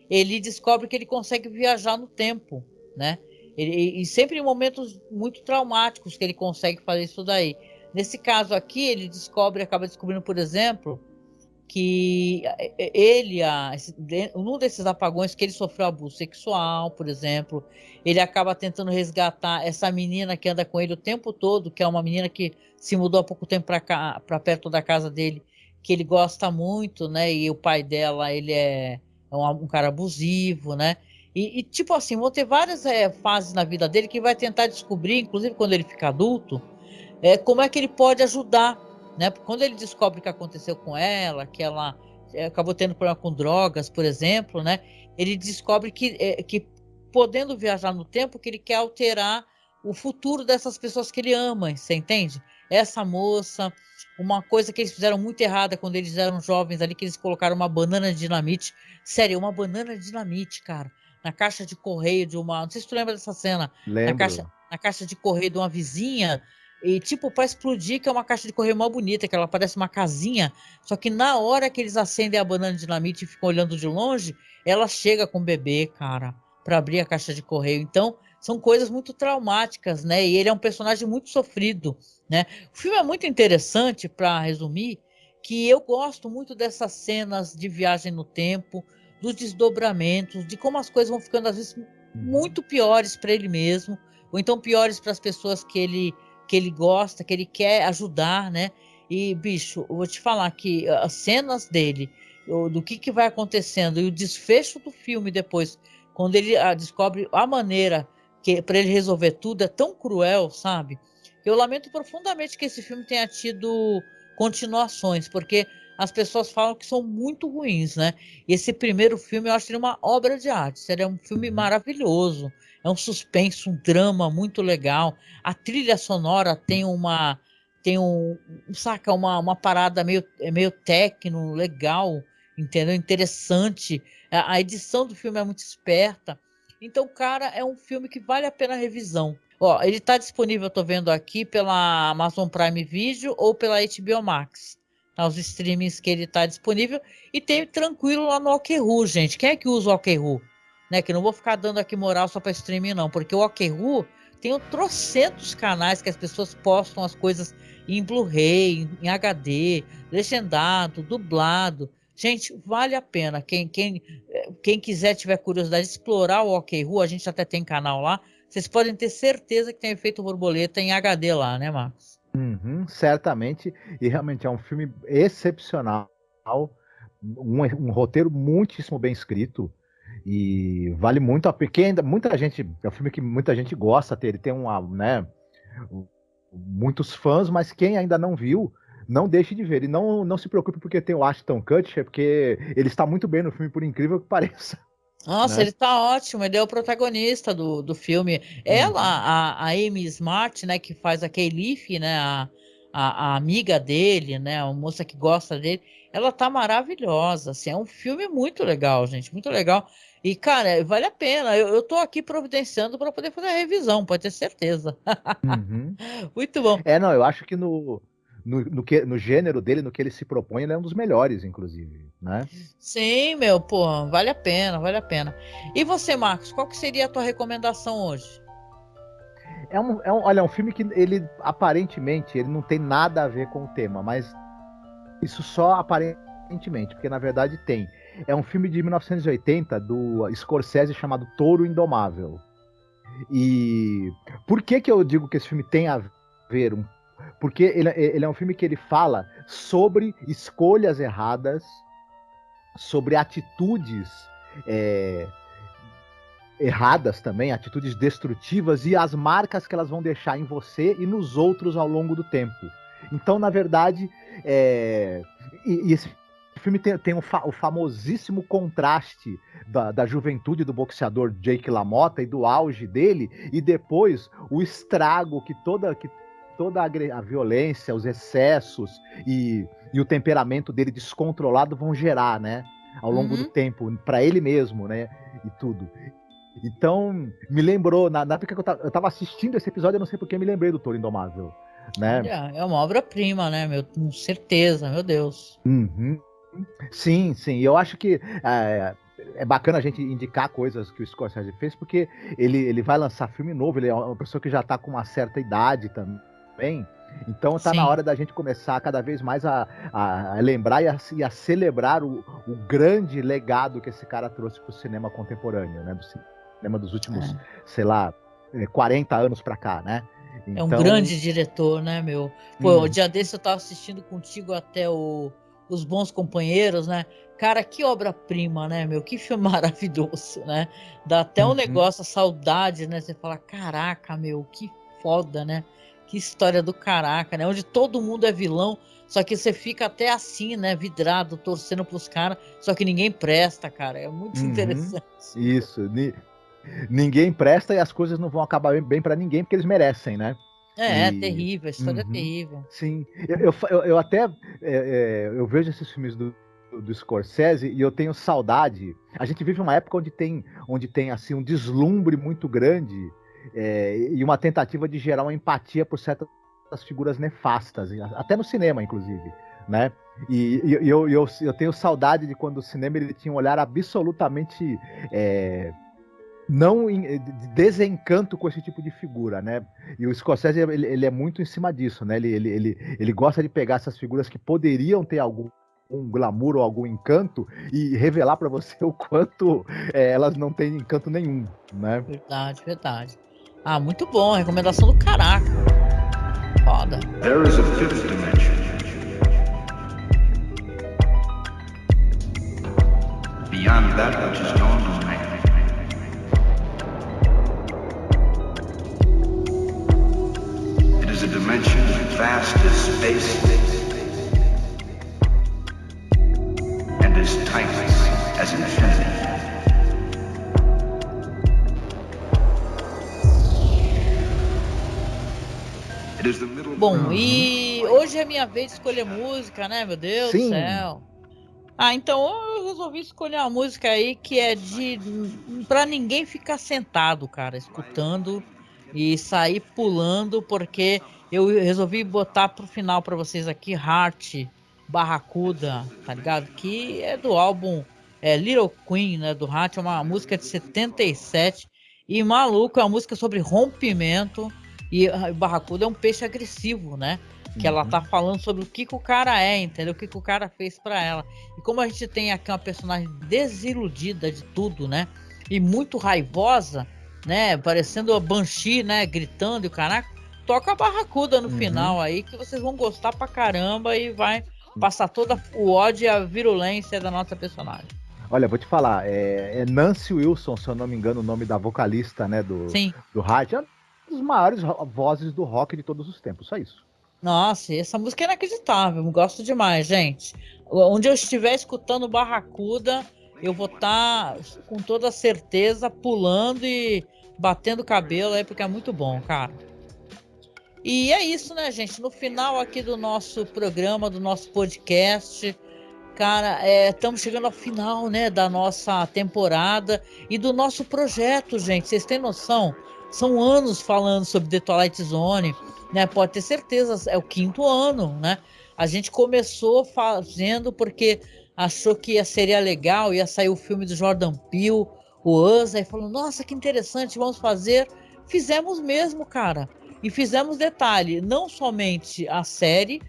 ele descobre que ele consegue viajar no tempo, né? E sempre em momentos muito traumáticos que ele consegue fazer isso daí. Nesse caso aqui, acaba descobrindo, por exemplo, que num desses apagões que ele sofreu abuso sexual, por exemplo, ele acaba tentando resgatar essa menina que anda com ele o tempo todo, que é uma menina que se mudou há pouco tempo para perto da casa dele, que ele gosta muito, né? E o pai dela, ele é um cara abusivo, né? Tipo assim, vão ter várias fases na vida dele que vai tentar descobrir, inclusive quando ele fica adulto, como é que ele pode ajudar, né? Porque quando ele descobre o que aconteceu com ela, que ela acabou tendo problema com drogas, por exemplo, né? Ele descobre que podendo viajar no tempo, que ele quer alterar o futuro dessas pessoas que ele ama, você entende? Essa moça, uma coisa que eles fizeram muito errada quando eles eram jovens ali, que eles colocaram uma banana de dinamite, sério, uma banana de dinamite, cara, na caixa de correio de uma, não sei se tu lembra dessa cena, Lembro. na caixa de correio de uma vizinha, e tipo, para explodir, que é uma caixa de correio mal bonita, que ela parece uma casinha, só que na hora que eles acendem a banana de dinamite e ficam olhando de longe, ela chega com o bebê, cara, para abrir a caixa de correio. Então, são coisas muito traumáticas, né? E ele é um personagem muito sofrido, né? O filme é muito interessante, para resumir, que eu gosto muito dessas cenas de viagem no tempo, dos desdobramentos, de como as coisas vão ficando às vezes muito piores para ele mesmo, ou então piores para as pessoas que ele gosta, que ele quer ajudar, né? E, bicho, eu vou te falar que as cenas dele, do que vai acontecendo e o desfecho do filme depois, quando ele descobre a maneira que para ele resolver tudo, é tão cruel, sabe? Eu lamento profundamente que esse filme tenha tido continuações, porque as pessoas falam que são muito ruins, né? E esse primeiro filme eu acho ele uma obra de arte, seria um filme Uhum. maravilhoso. É um suspense, um drama muito legal. A trilha sonora tem saca, uma parada meio techno, legal, entendeu? Interessante. A edição do filme é muito esperta. Então, cara, é um filme que vale a pena a revisão. Ó, ele tá disponível, eu tô vendo aqui, pela Amazon Prime Video ou pela HBO Max. Tá, os streamings que ele tá disponível. E tem tranquilo lá no Okru, gente. Quem é que usa o Okru? Né, que não vou ficar dando aqui moral só para streaming, não, porque o Okru tem trocentos canais que as pessoas postam as coisas em Blu-ray, em HD, legendado, dublado. Gente, vale a pena. Quem quiser, tiver curiosidade de explorar o Okru, a gente até tem canal lá. Vocês podem ter certeza que tem efeito borboleta em HD lá, né, Marcos? Uhum, certamente, e realmente é um filme excepcional, um roteiro muitíssimo bem escrito, e vale muito a pena, porque ainda muita gente, é um filme que muita gente gosta, ele tem né, muitos fãs, mas quem ainda não viu, não deixe de ver, e não se preocupe porque tem o Ashton Kutcher, porque ele está muito bem no filme, por incrível que pareça, Nossa, né? ele tá ótimo, ele é o protagonista do filme. Ela, Uhum. a Amy Smart, né, que faz a Kayleigh, né, a amiga dele, né, a moça que gosta dele, ela tá maravilhosa, assim, é um filme muito legal, gente, muito legal. E, cara, vale a pena, eu tô aqui providenciando para poder fazer a revisão, pode ter certeza. Uhum. Muito bom. Não, eu acho que no gênero dele, no que ele se propõe, ele é um dos melhores, inclusive, né? Sim, meu, pô, vale a pena, vale a pena. E você, Marcos, qual que seria a tua recomendação hoje? Olha, é um filme que ele aparentemente ele não tem nada a ver com o tema, mas isso só aparentemente, porque na verdade tem. É um filme de 1980 do Scorsese chamado Touro Indomável. E por que que eu digo que esse filme tem a ver? Porque ele é um filme que ele fala sobre escolhas erradas, sobre atitudes é, erradas também, atitudes destrutivas e as marcas que elas vão deixar em você e nos outros ao longo do tempo. Então, na verdade, esse filme tem o famosíssimo contraste da juventude do boxeador Jake LaMotta e do auge dele, e depois o estrago que toda a violência, os excessos e o temperamento dele descontrolado vão gerar, né? Ao longo do Uhum. tempo, para ele mesmo, né? E tudo. Então, me lembrou, na época que eu tava assistindo esse episódio, eu não sei porque me lembrei do Touro Indomável, né? Olha, é uma obra-prima, né, meu? Com certeza, meu Deus. Uhum. Sim, sim. E eu acho que é bacana a gente indicar coisas que o Scorsese fez, porque ele vai lançar filme novo, ele é uma pessoa que já está com uma certa idade também. Então tá na Sim. hora da gente começar cada vez mais a lembrar e a celebrar o grande legado que esse cara trouxe para o cinema contemporâneo, né? Do cinema dos últimos, É. sei lá, 40 anos para cá, né? É um Então, grande diretor, né, meu? Pô, o hum, dia desse eu tava assistindo contigo até o Os Bons Companheiros, né? Cara, que obra-prima, né, meu? Que filme maravilhoso, né? Dá até um negócio, a saudade, né? Você fala, caraca, meu, que foda, né? Que história do caraca, né? Onde todo mundo é vilão, só que você fica até assim, né? Vidrado, torcendo pros caras, só que ninguém presta, cara. É muito Uhum. interessante. Isso. Ninguém presta e as coisas não vão acabar bem para ninguém porque eles merecem, né? É E terrível, a história é uhum, terrível. sim, eu até eu vejo esses filmes do Scorsese e eu tenho saudade. A gente vive uma época onde tem assim um deslumbre muito grande e uma tentativa de gerar uma empatia por certas figuras nefastas, até no cinema, inclusive, né? E eu tenho saudade de quando o cinema ele tinha um olhar absolutamente não de desencanto com esse tipo de figura, né? E o Scorsese ele é muito em cima disso, né? Ele gosta de pegar essas figuras que poderiam ter algum glamour ou algum encanto e revelar para você o quanto elas não têm encanto nenhum, né? Verdade, verdade. Ah, muito bom, recomendação do caraca. Foda. There is a fifth dimension. Beyond that which is known to man. It is a dimension vast as space and as timeless as infinity. It is the middle Bom, ground. e hoje é minha vez de escolher música, né, meu Deus do Sim. céu. Ah, então eu resolvi escolher uma música aí que é pra ninguém ficar sentado, cara, escutando e sair pulando, porque eu resolvi botar pro final pra vocês aqui Heart Barracuda, tá ligado? Que é do álbum Little Queen, né, do Heart, é uma música de 77 e maluco, é uma música sobre rompimento e Barracuda é um peixe agressivo, né? Que ela tá falando sobre o que o cara é, entendeu? O que o cara fez pra ela. E como a gente tem aqui uma personagem desiludida de tudo, né? E muito raivosa, né? Parecendo a Banshee, né? Gritando e o caraca. Toca a Barracuda no final aí, que vocês vão gostar pra caramba e vai passar toda o ódio e a virulência da nossa personagem. Olha, vou te falar, é Nancy Wilson, se eu não me engano, o nome da vocalista, né, Sim. do Heart, é uma das maiores vozes do rock de todos os tempos, só isso. Nossa, essa música é inacreditável, eu gosto demais, gente. Onde eu estiver escutando Barracuda, eu vou estar com toda certeza pulando e batendo cabelo aí, porque é muito bom, cara. E é isso, né, gente? No final aqui do nosso programa, do nosso podcast, cara, estamos chegando ao final, né, da nossa temporada e do nosso projeto, gente. Vocês têm noção? São anos falando sobre The Twilight Zone, né? Pode ter certeza, é o 5º ano, né? A gente começou fazendo porque achou que seria legal, ia sair o filme do Jordan Peele, o Us, aí falou, nossa, que interessante, vamos fazer. Fizemos mesmo, cara. E fizemos detalhe, não somente a série,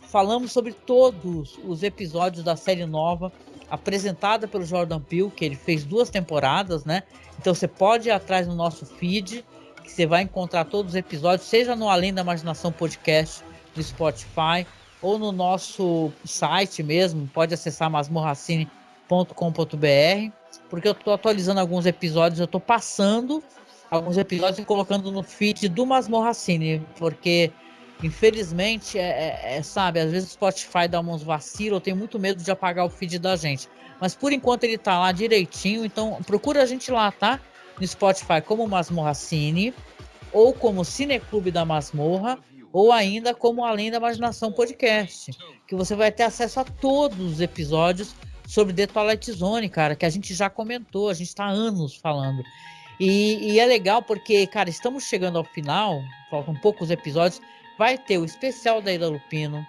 falamos sobre todos os episódios da série nova apresentada pelo Jordan Peele, que ele fez 2 temporadas, né? Então você pode ir atrás no nosso feed, que você vai encontrar todos os episódios, seja no Além da Imaginação Podcast no Spotify ou no nosso site mesmo, pode acessar masmorracine.com.br, porque eu tô atualizando alguns episódios, eu tô passando alguns episódios e colocando no feed do Masmorracine, porque infelizmente, sabe, às vezes o Spotify dá uns vacilos, eu tenho muito medo de apagar o feed da gente. Mas por enquanto ele tá lá direitinho, então procura a gente lá, tá? No Spotify como Masmorracine, ou como Cineclube da Masmorra, ou ainda como Além da Imaginação Podcast, que você vai ter acesso a todos os episódios sobre The Twilight Zone, cara, que a gente já comentou, a gente tá há anos falando. E é legal porque, cara, estamos chegando ao final, faltam poucos episódios. Vai ter o especial da Ida Lupino,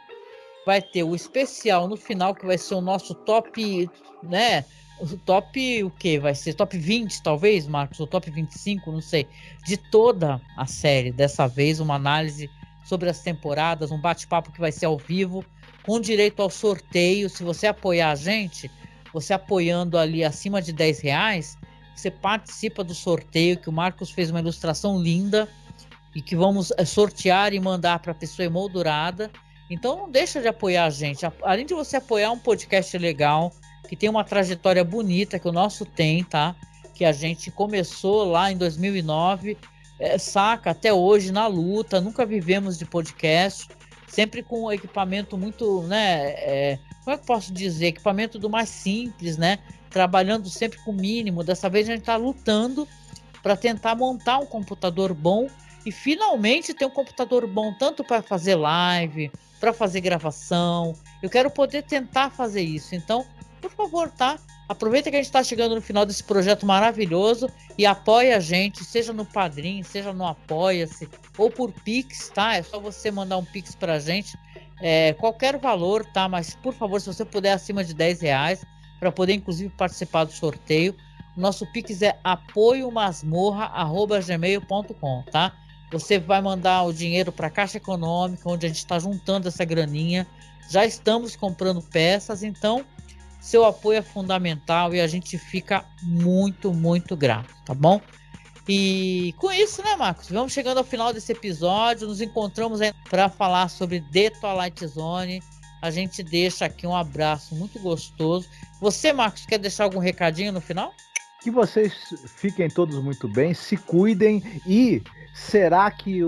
vai ter o especial no final, que vai ser o nosso top, né? O top, o que? Vai ser top 20, talvez, Marcos? Ou top 25, não sei. De toda a série. Dessa vez, uma análise sobre as temporadas, um bate-papo que vai ser ao vivo, com direito ao sorteio. Se você apoiar a gente, você apoiando ali acima de R$10, você participa do sorteio, que o Marcos fez uma ilustração linda e que vamos sortear e mandar para a pessoa emoldurada. Então não deixa de apoiar a gente. Além de você apoiar um podcast legal, que tem uma trajetória bonita, que o nosso tem, tá? Que a gente começou lá em 2009, saca, até hoje na luta, nunca vivemos de podcast, sempre com um equipamento muito, né? Como é que eu posso dizer? Equipamento do mais simples, né? Trabalhando sempre com o mínimo. Dessa vez a gente tá lutando para tentar montar um computador bom e finalmente ter um computador bom tanto para fazer live, para fazer gravação. Eu quero poder tentar fazer isso. Então, por favor, tá? Aproveita que a gente está chegando no final desse projeto maravilhoso e apoia a gente, seja no Padrim, seja no Apoia-se ou por Pix, tá? É só você mandar um Pix pra gente, qualquer valor, tá? Mas, por favor, se você puder acima de R$10, para poder, inclusive, participar do sorteio. O nosso Pix é apoiomasmorra@gmail.com, tá? Você vai mandar o dinheiro para a Caixa Econômica, onde a gente está juntando essa graninha. Já estamos comprando peças, então seu apoio é fundamental e a gente fica muito, muito grato, tá bom? E com isso, né, Marcos? Vamos chegando ao final desse episódio. Nos encontramos aí para falar sobre The Twilight Zone. A gente deixa aqui um abraço muito gostoso. Você, Marcos, quer deixar algum recadinho no final? Que vocês fiquem todos muito bem, se cuidem. E será que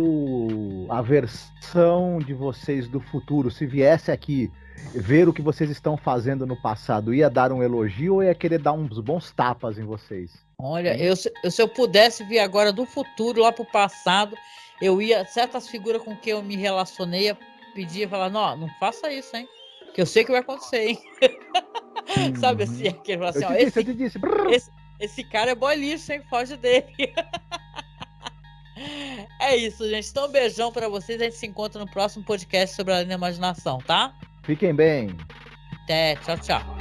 a versão de vocês do futuro, se viesse aqui ver o que vocês estão fazendo no passado, ia dar um elogio ou ia querer dar uns bons tapas em vocês? Olha, se eu pudesse vir agora do futuro lá pro passado, eu ia, certas figuras com que eu me relacionei, ia pedir e falar, não faça isso, hein? Que eu sei que vai acontecer, hein? Sabe assim, aquele assim, ó, eu te disse. Esse cara é boy lixo, hein? Foge dele. É isso, gente. Então, um beijão pra vocês. A gente se encontra no próximo podcast sobre a Além da Imaginação, tá? Fiquem bem. Até, tchau, tchau.